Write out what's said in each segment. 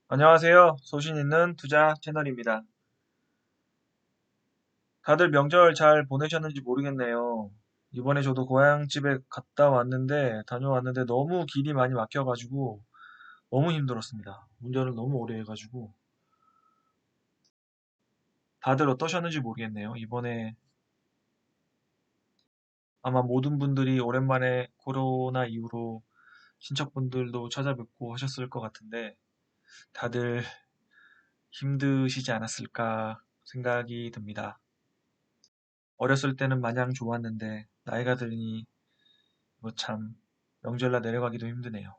안녕하세요. 소신 있는 투자 채널입니다. 다들 명절 잘 보내셨는지 모르겠네요. 이번에 저도 고향집에 다녀왔는데 너무 길이 많이 막혀가지고 너무 힘들었습니다. 운전을 너무 오래 해가지고. 다들 어떠셨는지 모르겠네요. 이번에 아마 모든 분들이 오랜만에 코로나 이후로 친척분들도 찾아뵙고 하셨을 것 같은데 다들 힘드시지 않았을까 생각이 듭니다. 어렸을 때는 마냥 좋았는데 나이가 드니 뭐 참 명절날 내려가기도 힘드네요.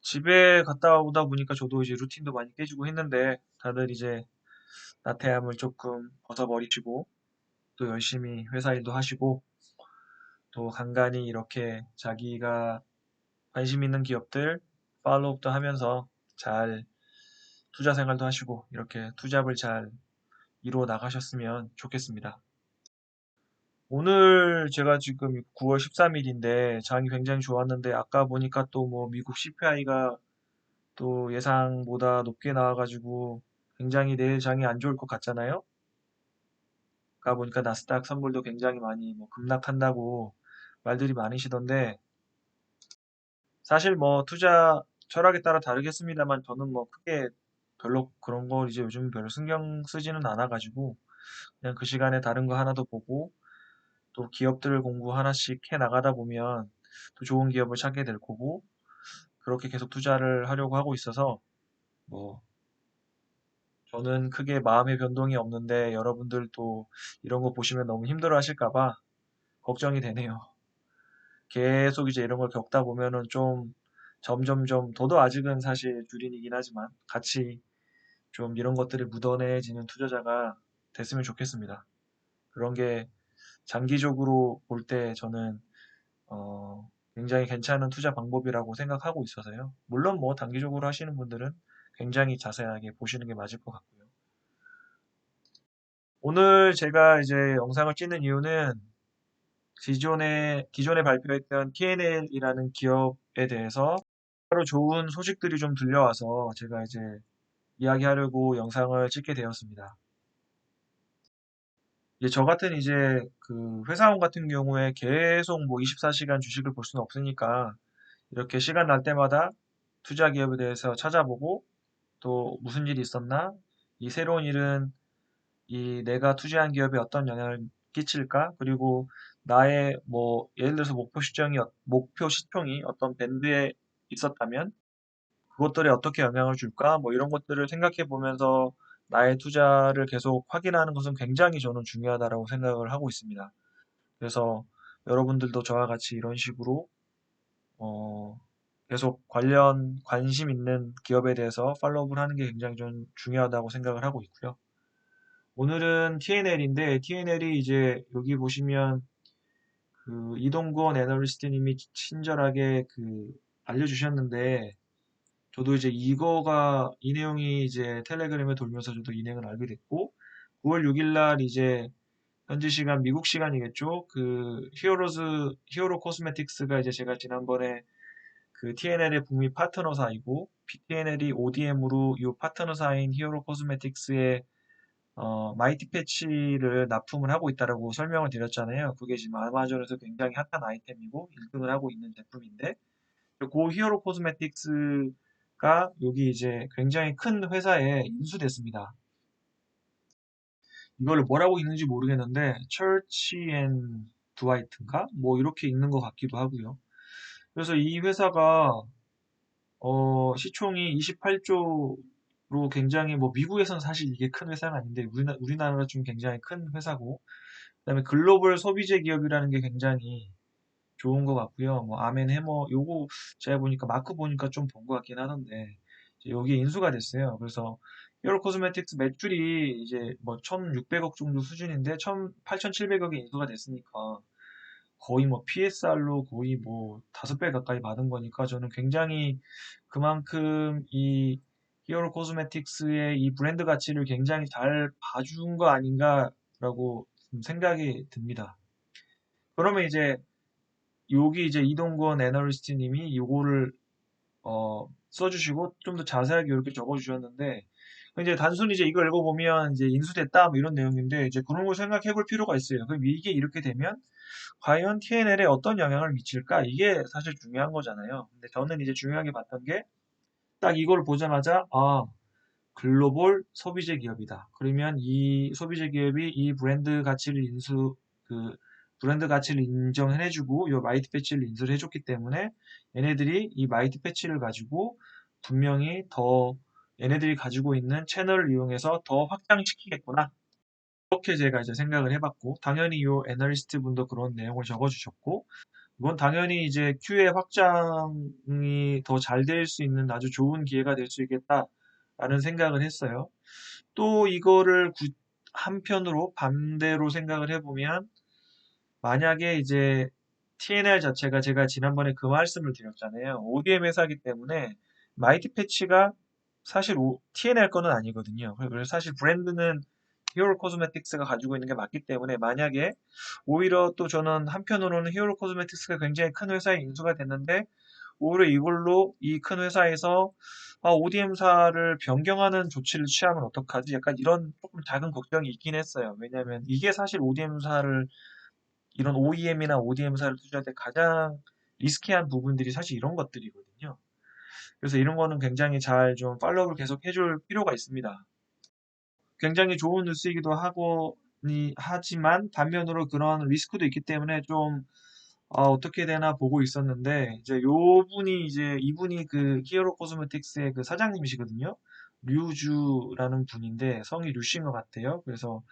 집에 갔다 오다 보니까 저도 이제 루틴도 많이 깨지고 했는데 다들 이제 나태함을 조금 벗어버리시고 또 열심히 회사 일도 하시고 또 간간히 이렇게 자기가 관심 있는 기업들 팔로우업도 하면서 잘 투자 생활도 하시고 이렇게 투잡을 잘 이루어 나가셨으면 좋겠습니다. 오늘 제가 지금 9월 13일인데 장이 굉장히 좋았는데 아까 보니까 또 뭐 미국 CPI가 또 예상보다 높게 나와가지고 굉장히 내일 장이 안 좋을 것 같잖아요. 아까 보니까 나스닥 선물도 굉장히 많이 뭐 급락한다고 말들이 많으시던데 사실 뭐 투자 철학에 따라 다르겠습니다만 저는 뭐 크게 별로 그런 거 이제 요즘 별로 신경 쓰지는 않아가지고 그냥 그 시간에 다른 거 하나 더 보고 또 기업들 공부 하나씩 해 나가다 보면 또 좋은 기업을 찾게 될 거고 그렇게 계속 투자를 하려고 하고 있어서 뭐 저는 크게 마음의 변동이 없는데 여러분들도 이런 거 보시면 너무 힘들어 하실까 봐 걱정이 되네요. 계속 이제 이런 걸 겪다 보면은 좀 점점점 저도 아직은 사실 주린이긴 하지만 같이 좀 이런 것들을 묻어내지는 투자자가 됐으면 좋겠습니다. 그런 게 장기적으로 볼 때 저는 굉장히 괜찮은 투자 방법이라고 생각하고 있어서요. 물론 뭐 단기적으로 하시는 분들은 굉장히 자세하게 보시는 게 맞을 것 같고요. 오늘 제가 이제 영상을 찍는 이유는 기존에 발표했던 TNL이라는 기업에 대해서 바로 좋은 소식들이 좀 들려와서 제가 이제 이야기하려고 영상을 찍게 되었습니다. 이제 저 같은 이제 그 회사원 같은 경우에 계속 뭐 24시간 주식을 볼 수는 없으니까 이렇게 시간 날 때마다 투자 기업에 대해서 찾아보고 또 무슨 일이 있었나? 이 새로운 일은 이 내가 투자한 기업에 어떤 영향을 끼칠까? 그리고 나의 뭐 예를 들어서 목표 시총이 어떤 밴드에 있었다면 그것들에 어떻게 영향을 줄까? 뭐 이런 것들을 생각해 보면서 나의 투자를 계속 확인하는 것은 굉장히 저는 중요하다라고 생각을 하고 있습니다. 그래서 여러분들도 저와 같이 이런 식으로 어, 계속 관심 있는 기업에 대해서 팔로우업을 하는 게 굉장히 좀 중요하다고 생각을 하고 있고요. 오늘은 TNL인데 TNL이 이제 여기 보시면 그 이동건 애널리스트님이 친절하게 그 알려주셨는데 저도 이제 이 내용이 이제 텔레그램에 돌면서 저도 이 내용을 알게 됐고 9월 6일 날 이제 현지 시간 미국 시간이겠죠. 그 히어로 코스메틱스가 이제 제가 지난번에 그 TNL의 북미 파트너사이고 TNL이 ODM으로 이 파트너사인 히어로 코스메틱스의 마이티 패치를 납품을 하고 있다라고 설명을 드렸잖아요. 그게 지금 아마존에서 굉장히 핫한 아이템이고 1등을 하고 있는 제품인데, 그 히어로 코스메틱스가 여기 이제 굉장히 큰 회사에 인수됐습니다. 이걸 뭐라고 읽는지 모르겠는데, 철치 앤 드와이트인가? 뭐 이렇게 읽는 것 같기도 하고요. 그래서 이 회사가 시총이 28조로 굉장히 뭐 미국에서는 사실 이게 큰 회사는 아닌데 우리나라가 좀 굉장히 큰 회사고 그다음에 글로벌 소비재 기업이라는 게 굉장히 좋은 것 같고요. 뭐 아멘 해머 요거 제가 보니까 마크 보니까 좀 본 것 같긴 하던데 이제 여기에 인수가 됐어요. 그래서 히어로 코스메틱스 매출이 이제 뭐 1,600억 정도 수준인데 8,700억에 인수가 됐으니까 거의 뭐 PSR로 거의 뭐 5배 가까이 받은 거니까 저는 굉장히 그만큼 이 히어로 코스메틱스의 이 브랜드 가치를 굉장히 잘 봐준 거 아닌가라고 생각이 듭니다. 그러면 이제 여기 이제 이동건 애널리스트님이 요거를 써주시고 좀 더 자세하게 이렇게 적어주셨는데 이제 단순히 이제 이걸 읽어보면 이제 인수됐다 뭐 이런 내용인데 이제 그런 걸 생각해 볼 필요가 있어요. 그럼 이게 이렇게 되면 과연 TNL에 어떤 영향을 미칠까? 이게 사실 중요한 거잖아요. 근데 저는 이제 중요하게 봤던 게 딱 이걸 보자마자 글로벌 소비재 기업이다. 그러면 이 소비재 기업이 이 브랜드 가치를 브랜드 가치를 인정해주고 이 마이티 패치를 인수를 해줬기 때문에 얘네들이 이 마이티 패치를 가지고 분명히 더 얘네들이 가지고 있는 채널을 이용해서 더 확장시키겠구나. 그렇게 제가 이제 생각을 해봤고, 당연히 이 애널리스트 분도 그런 내용을 적어주셨고, 이건 당연히 이제 큐의 확장이 더 잘 될 수 있는 아주 좋은 기회가 될 수 있겠다라는 생각을 했어요. 또 이거를 한편으로 반대로 생각을 해보면 만약에 이제 TNL 자체가 제가 지난번에 그 말씀을 드렸잖아요. ODM 회사이기 때문에 마이티 패치가 사실 TNL 거는 아니거든요. 그래서 사실 브랜드는 히어로 코스메틱스가 가지고 있는 게 맞기 때문에 만약에 오히려 또 저는 한편으로는 히어로 코스메틱스가 굉장히 큰 회사에 인수가 됐는데 오히려 이걸로 이 큰 회사에서 ODM사를 변경하는 조치를 취하면 어떡하지? 약간 이런 조금 작은 걱정이 있긴 했어요. 왜냐하면 이게 사실 ODM사를 이런 OEM이나 ODM사를 투자할 때 가장 리스키한 부분들이 사실 이런 것들이거든요. 그래서 이런 거는 굉장히 잘 좀 팔로우를 계속 해줄 필요가 있습니다. 굉장히 좋은 뉴스이기도 하지만 반면으로 그런 리스크도 있기 때문에 좀 어떻게 되나 보고 있었는데 이제 이분이 그 히어로 코스메틱스의 그 사장님이시거든요. 류주라는 분인데 성이 류씨인 것 같아요. 그래서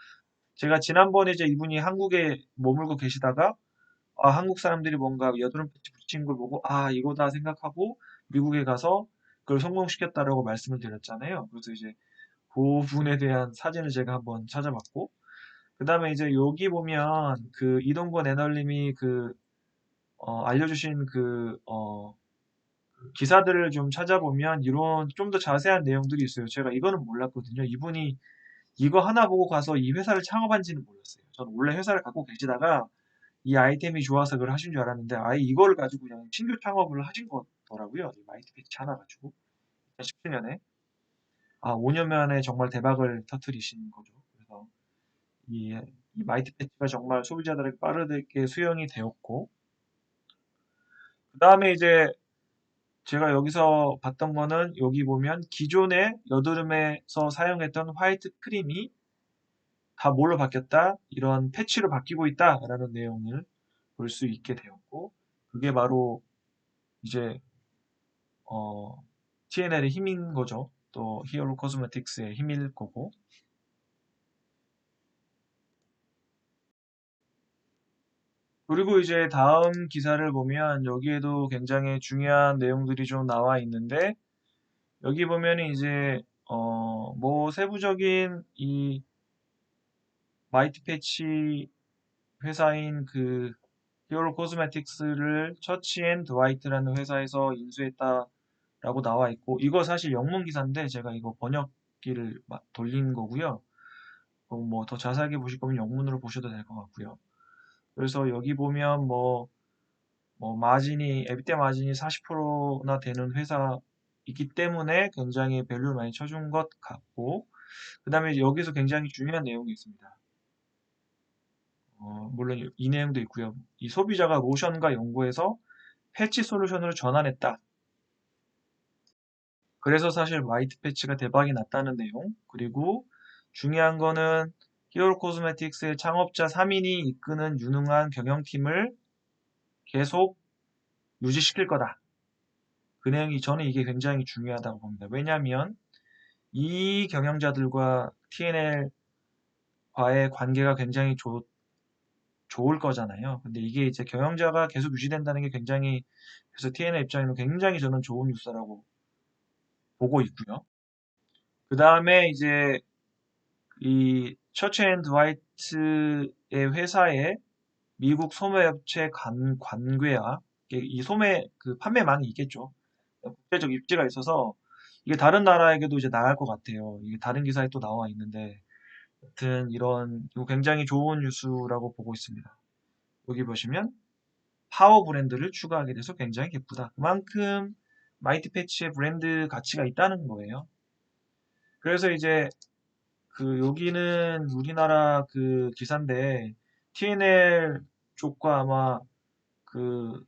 제가 지난번에 이제 이분이 한국에 머물고 계시다가 한국 사람들이 뭔가 여드름 패치 붙인 걸 보고 이거다 생각하고 미국에 가서 그걸 성공시켰다라고 말씀을 드렸잖아요. 그래서 이제 그 부분에 대한 사진을 제가 한번 찾아봤고 그 다음에 이제 여기 보면 그 이동건 애널님이 알려주신 기사들을 좀 찾아보면 이런 좀 더 자세한 내용들이 있어요. 제가 이거는 몰랐거든요. 이분이 이거 하나 보고 가서 이 회사를 창업한지는 몰랐어요. 저는 원래 회사를 갖고 계시다가 이 아이템이 좋아서 그걸 하신 줄 알았는데 아예 이거를 가지고 그냥 신규 창업을 하신 거더라고요. 이 마이티 패치 하나 가지고 2017년에 5년 만에 정말 대박을 터뜨리신 거죠. 그래서 이, 이 마이티 패치가 정말 소비자들에게 빠르게 수용이 되었고 그 다음에 이제 제가 여기서 봤던 거는 여기 보면 기존의 여드름에서 사용했던 화이트 크림이 다 뭘로 바뀌었다? 이런 패치로 바뀌고 있다라는 내용을 볼 수 있게 되었고 그게 바로 이제 TNL의 힘인 거죠. 또 히어로 코스메틱스의 힘일 거고 그리고 이제 다음 기사를 보면 여기에도 굉장히 중요한 내용들이 좀 나와 있는데 여기 보면은 이제 뭐 세부적인 이 마이티 패치 회사인 그 히어로 코스메틱스를 처치 앤 드와이트라는 회사에서 인수했다라고 나와 있고 이거 사실 영문 기사인데 제가 이거 번역기를 돌린 거고요. 뭐 더 자세하게 보실 거면 영문으로 보셔도 될 것 같고요. 그래서 여기 보면 에비데 마진이 40%나 되는 회사이기 때문에 굉장히 밸류를 많이 쳐준 것 같고 그 다음에 여기서 굉장히 중요한 내용이 있습니다. 물론 이 내용도 있고요. 이 소비자가 로션과 연고해서 패치 솔루션으로 전환했다. 그래서 사실 화이트 패치가 대박이 났다는 내용. 그리고 중요한 거는 히어로 코스메틱스의 창업자 3인이 이끄는 유능한 경영팀을 계속 유지시킬 거다. 그 내용이 저는 이게 굉장히 중요하다고 봅니다. 왜냐하면 이 경영자들과 TNL과의 관계가 굉장히 좋을 거잖아요. 근데 이게 이제 경영자가 계속 유지된다는 게 굉장히 그래서 TNL 입장에는 굉장히 저는 좋은 뉴스라고 보고 있고요. 그 다음에 이제 이 처치 앤 드와이트의 회사에 미국 소매업체 관괴와 이 소매 그 판매망이 있겠죠. 국제적 입지가 있어서 이게 다른 나라에게도 이제 나갈 것 같아요. 이게 다른 기사에 또 나와 있는데, 여튼 이거 굉장히 좋은 뉴스라고 보고 있습니다. 여기 보시면 파워 브랜드를 추가하게 돼서 굉장히 기쁘다. 그만큼 마이티 패치의 브랜드 가치가 있다는 거예요. 그래서 이제 그 여기는 우리나라 그 기사인데 TNL 쪽과 아마 그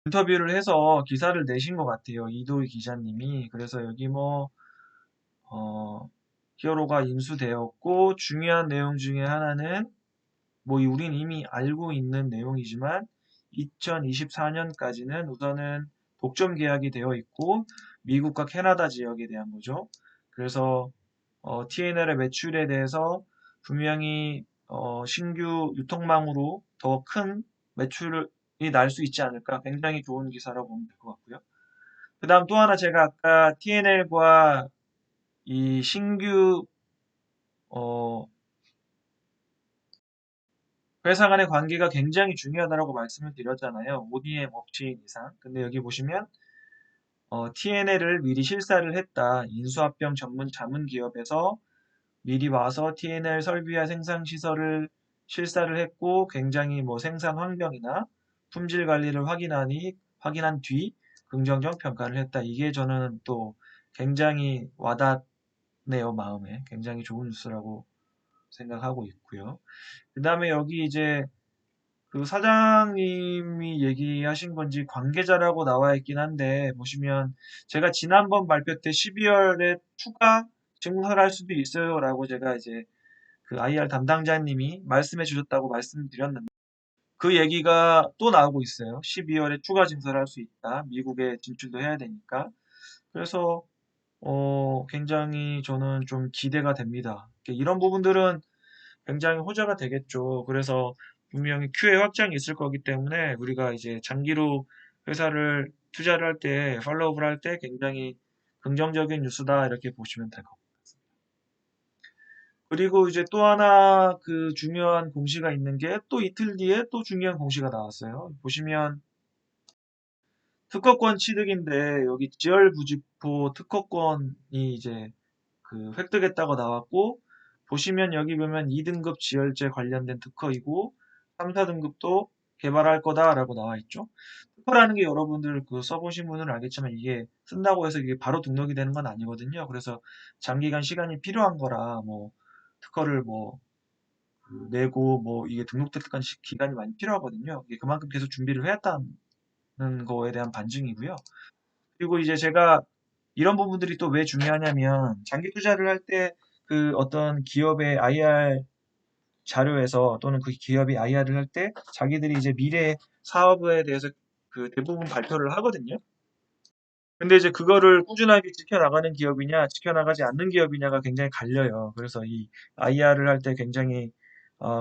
인터뷰를 해서 기사를 내신 것 같아요. 이도희 기자님이. 그래서 여기 뭐 히어로가 인수되었고 중요한 내용 중에 하나는 뭐 우린 이미 알고 있는 내용이지만 2024년까지는 우선은 독점 계약이 되어 있고 미국과 캐나다 지역에 대한 거죠. 그래서 TNL의 매출에 대해서 분명히 신규 유통망으로 더 큰 매출이 날 수 있지 않을까. 굉장히 좋은 기사라고 보면 될 것 같고요. 그 다음 또 하나 제가 아까 TNL과 이 신규 어, 회사 간의 관계가 굉장히 중요하다고 말씀을 드렸잖아요. ODM 업체인 이상. 근데 여기 보시면 TNL을 미리 실사를 했다. 인수합병 전문 자문 기업에서 미리 와서 TNL 설비와 생산 시설을 실사를 했고 굉장히 뭐 생산 환경이나 품질 관리를 확인한 뒤 긍정적 평가를 했다. 이게 저는 또 굉장히 와닿네요, 마음에. 굉장히 좋은 뉴스라고 생각하고 있고요. 그 다음에 여기 이제 그 사장님이 얘기하신 건지 관계자라고 나와 있긴 한데 보시면 제가 지난번 발표 때 12월에 추가 증설할 수도 있어요라고 제가 이제 그 IR 담당자님이 말씀해 주셨다고 말씀드렸는데 그 얘기가 또 나오고 있어요. 12월에 추가 증설할 수 있다. 미국에 진출도 해야 되니까. 그래서 굉장히 저는 좀 기대가 됩니다. 이런 부분들은 굉장히 호재가 되겠죠. 그래서 분명히 QA 확장이 있을 거기 때문에 우리가 이제 장기로 회사를 투자를 할 때, 팔로우를 할 때 굉장히 긍정적인 뉴스다 이렇게 보시면 될 것 같습니다. 그리고 이제 또 하나 그 중요한 공시가 있는 게 또 이틀 뒤에 또 중요한 공시가 나왔어요. 보시면 특허권 취득인데 여기 지열부직포 특허권이 이제 그 획득했다고 나왔고 보시면 여기 보면 2등급 지열제 관련된 특허이고 3, 4등급도 개발할 거다라고 나와 있죠. 특허라는 게 여러분들 그 써보신 분은 알겠지만 이게 쓴다고 해서 이게 바로 등록이 되는 건 아니거든요. 그래서 장기간 시간이 필요한 거라 뭐 특허를 뭐 내고 뭐 이게 등록될 때까지 기간이 많이 필요하거든요. 이게 그만큼 계속 준비를 해왔다는 거에 대한 반증이고요. 그리고 이제 제가 이런 부분들이 또 왜 중요하냐면 장기 투자를 할 때 그 어떤 기업의 IR 자료에서 또는 그 기업이 IR을 할 때 자기들이 이제 미래 사업에 대해서 그 대부분 발표를 하거든요. 근데 이제 그거를 꾸준하게 지켜나가는 기업이냐, 지켜나가지 않는 기업이냐가 굉장히 갈려요. 그래서 이 IR을 할 때 굉장히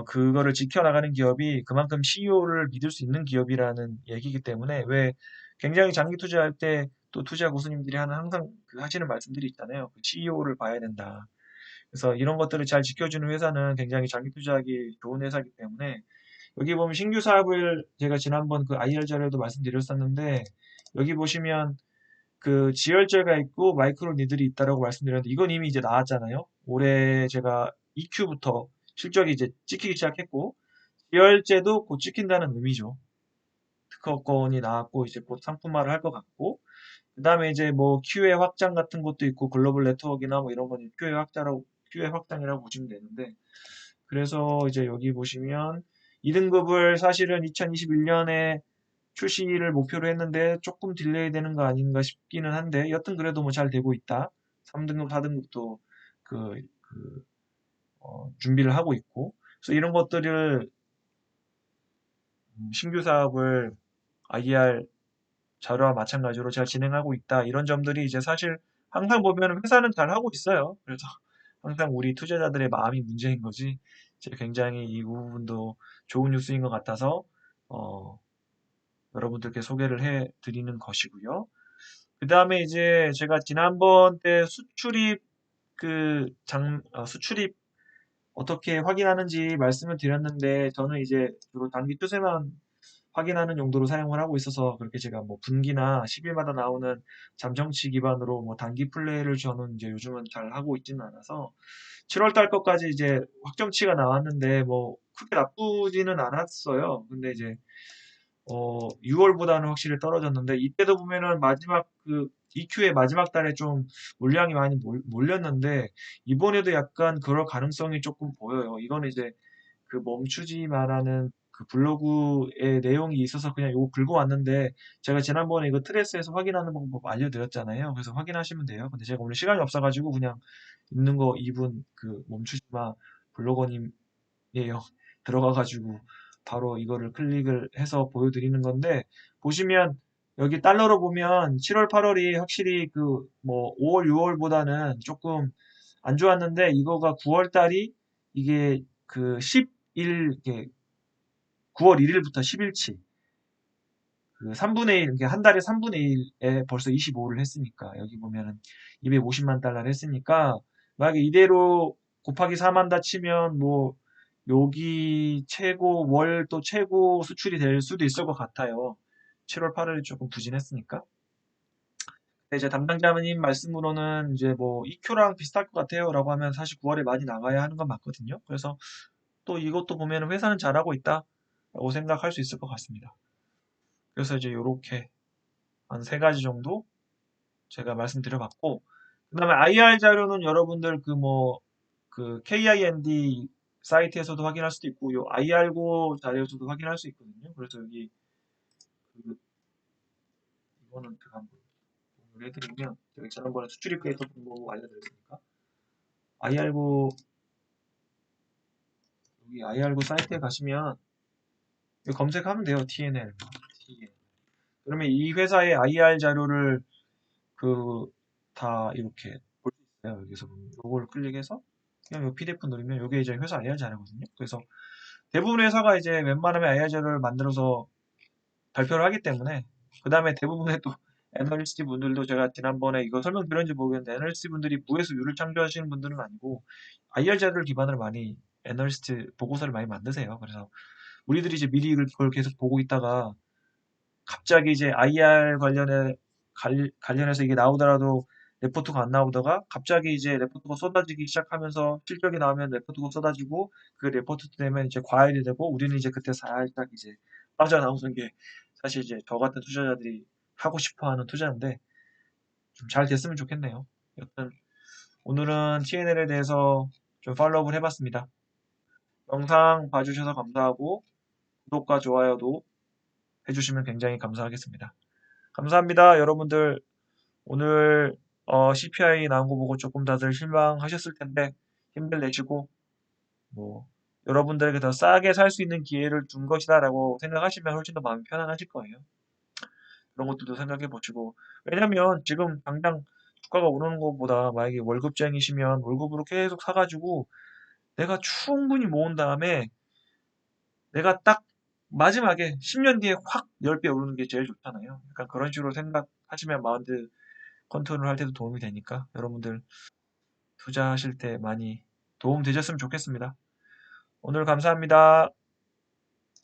그거를 지켜나가는 기업이 그만큼 CEO를 믿을 수 있는 기업이라는 얘기이기 때문에 왜 굉장히 장기 투자할 때 또 투자 고수님들이 하는 항상 그 하시는 말씀들이 있잖아요. CEO를 봐야 된다. 그래서 이런 것들을 잘 지켜주는 회사는 굉장히 장기 투자하기 좋은 회사이기 때문에 여기 보면 신규 사업을 제가 지난번 그 IR 자료도 말씀드렸었는데 여기 보시면 그 지열제가 있고 마이크로 니들이 있다라고 말씀드렸는데 이건 이미 이제 나왔잖아요. 올해 제가 EQ부터 실적이 이제 찍히기 시작했고 지열제도 곧 찍힌다는 의미죠. 특허권이 나왔고 이제 곧 상품화를 할 것 같고 그 다음에 이제 뭐 QA 확장 같은 것도 있고 글로벌 네트워크나 뭐 이런 건 QA 확장이라고 보시면 되는데 그래서 이제 여기 보시면 2등급을 사실은 2021년에 출시를 목표로 했는데 조금 딜레이 되는 거 아닌가 싶기는 한데 여튼 그래도 뭐 잘 되고 있다. 3등급, 4등급도 준비를 하고 있고 그래서 이런 것들을 신규 사업을 IR 자료와 마찬가지로 잘 진행하고 있다. 이런 점들이 이제 사실 항상 보면 회사는 잘 하고 있어요. 그래서 항상 우리 투자자들의 마음이 문제인 거지. 이제 굉장히 이 부분도 좋은 뉴스인 것 같아서 어, 여러분들께 소개를 해 드리는 것이고요. 그 다음에 이제 제가 지난번 때 수출입 어떻게 확인하는지 말씀을 드렸는데 저는 이제 주로 단기 추세만 확인하는 용도로 사용을 하고 있어서 그렇게 제가 뭐 분기나 10일마다 나오는 잠정치 기반으로 뭐 단기 플레이를 저는 이제 요즘은 잘 하고 있지는 않아서 7월 달 것까지 이제 확정치가 나왔는데 뭐 크게 나쁘지는 않았어요. 근데 이제 6월보다는 확실히 떨어졌는데 이때도 보면은 마지막 그 EQ의 마지막 달에 좀 물량이 많이 몰렸는데 이번에도 약간 그럴 가능성이 조금 보여요. 이거는 이제 그 멈추지 말라는 그 블로그의 내용이 있어서 그냥 이거 긁어 왔는데 제가 지난번에 이거 트레스에서 확인하는 방법 알려드렸잖아요. 그래서 확인하시면 돼요. 근데 제가 오늘 시간이 없어가지고 그냥 있는 거 이분 그 멈추지 마 블로거님이에요. 들어가가지고 바로 이거를 클릭을 해서 보여드리는 건데 보시면 여기 달러로 보면 7월, 8월이 확실히 그 뭐 5월, 6월보다는 조금 안 좋았는데 이거가 9월 달이 이게 그 10일, 이게 9월 1일부터 10일치 그 3분의 1, 이게 한 달에 3분의 1에 벌써 25를 했으니까 여기 보면은 250만 달러를 했으니까 만약에 이대로 곱하기 4만 다 치면 뭐 여기 최고 월 또 최고 수출이 될 수도 있을 것 같아요. 7월 8월이 조금 부진했으니까. 근데 이제 담당자님 말씀으로는 이제 뭐 EQ랑 비슷할 것 같아요라고 하면 사실 9월에 많이 나가야 하는 건 맞거든요. 그래서 또 이것도 보면 회사는 잘하고 있다라고 생각할 수 있을 것 같습니다. 그래서 이제 요렇게 한 세 가지 정도 제가 말씀드려봤고, 그 다음에 IR 자료는 여러분들 그 뭐, 그 KIND 사이트에서도 확인할 수도 있고, 요 IR고 자료에서도 확인할 수 있거든요. 그래서 여기, 그, 이거는 제가 한번 공유를 해드리면, 여기 지난번에 수출입구에서 뭐 알려드렸으니까, IR고, 여기 IR고 사이트에 가시면, 여기 검색하면 돼요. TNL. TNL. 그러면 이 회사의 IR 자료를 그, 다 이렇게 볼 수 있어요. 여기서 보면 요걸 클릭해서 그냥 요 PDF 누르면 요게 이제 회사 IR 자료거든요. 그래서 대부분의 회사가 이제 웬만하면 IR 자료를 만들어서 발표를 하기 때문에 그 다음에 대부분의 또 애널리스트 분들도 제가 지난번에 이거 설명드렸는지 모르겠는데 애널리스트 분들이 부에서 유를 창조하시는 분들은 아니고 IR 자료를 기반으로 많이 애널리스트 보고서를 많이 만드세요. 그래서 우리들이 이제 미리 그걸 계속 보고 있다가 갑자기 이제 IR 관련해서 이게 나오더라도 레포트가 안 나오다가 갑자기 이제 레포트가 쏟아지기 시작하면서 실적이 나오면 레포트가 쏟아지고 그 레포트 때문에 이제 과열이 되고 우리는 이제 그때 살짝 이제 빠져나오는 게 사실 이제 저 같은 투자자들이 하고 싶어 하는 투자인데 좀 잘 됐으면 좋겠네요. 여튼 오늘은 TNL에 대해서 좀 팔로우를 해봤습니다. 영상 봐주셔서 감사하고 구독과 좋아요도 해주시면 굉장히 감사하겠습니다. 감사합니다. 여러분들 오늘 CPI 나온 거 보고 조금 다들 실망하셨을 텐데 힘들 내시고 뭐 여러분들에게 더 싸게 살 수 있는 기회를 준 것이다라고 생각하시면 훨씬 더 마음이 편안하실 거예요. 그런 것들도 생각해 보시고 왜냐면 지금 당장 주가가 오르는 것보다 만약에 월급쟁이시면 월급으로 계속 사가지고 내가 충분히 모은 다음에 내가 딱 마지막에 10년 뒤에 확 10배 오르는 게 제일 좋잖아요. 약간 그런 식으로 생각하시면 마인드 컨트롤 할 때도 도움이 되니까 여러분들 투자하실 때 많이 도움 되셨으면 좋겠습니다. 오늘 감사합니다.